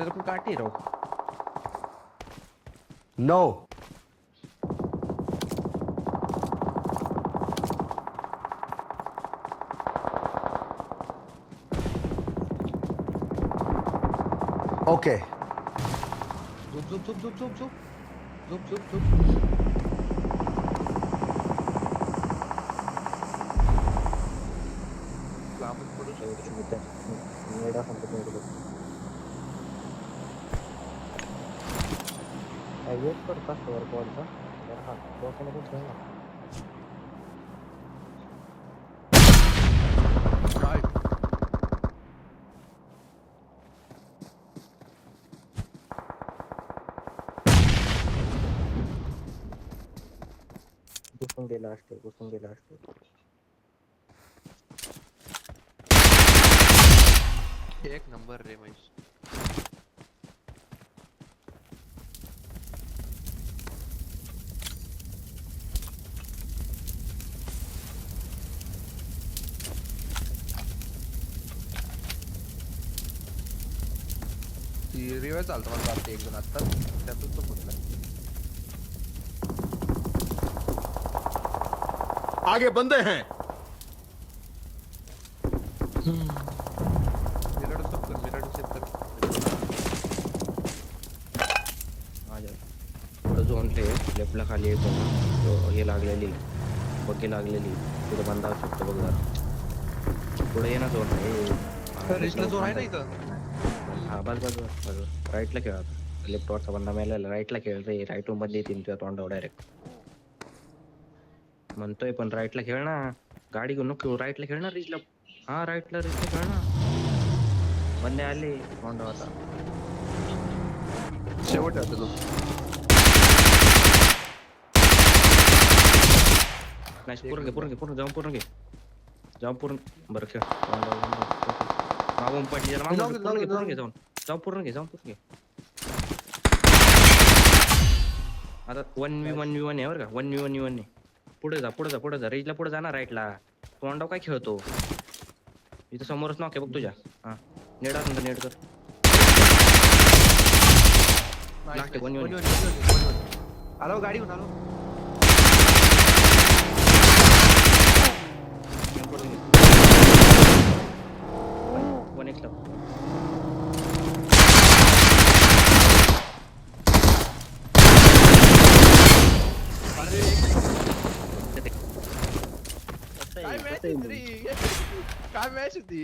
पडेल पण काठी राव. No. Okay. झोप. लांबच पडू शकतो. मेडा संपत नाही गेलो. वेट कर कस्टमर कॉलचा. तर हा डोक्याने पण खेळ ना. काय? घुसून गेला असते. एक नंबर रे महेश. रिवाय चालतो मला वाटतं एक जण आता त्यातच तो फुटला. आगे बंदे हैं. मिराडो सेट कर. माझ्या पुढं झोन लेफ्टला खाली येतो ना तो हे लागलेली बग्गी लागलेली पुढे बंद असू शकतो बघ जरा पुढे ये ना झोन रिचला जोन आहे ना इथं. हा बस राईटला खेळ आता लेफ्ट वरचा बंदा मेलेला राईटला खेळ रे राईट मध्ये येतील तुझ्या तोंडावर डायरेक्ट म्हणतोय पण राईटला खेळ ना गाडी घेऊन नको राईटला खेळ ना रिचला हा राईटला खेळ ना बंदे आले तोंडावर आता शेवट आहे तो. नाही पूर्ण जाऊन पूर्ण बरं खेळ मागून पडली जरा मागून पूर्ण घे जाऊन पूर्ण घे आता 1v1 आहे बरं का 1v1 आहे पुढे जा रेजला पुढे जा ना राईटला तोंडाव काय खेळतो इथं समोरच नॉक आहे बघ तुझ्या हा नेट असेल तर नेट कर लागते 1v1 आलो गाडी घेऊन आलो. वन एक्स काय मॅच होती.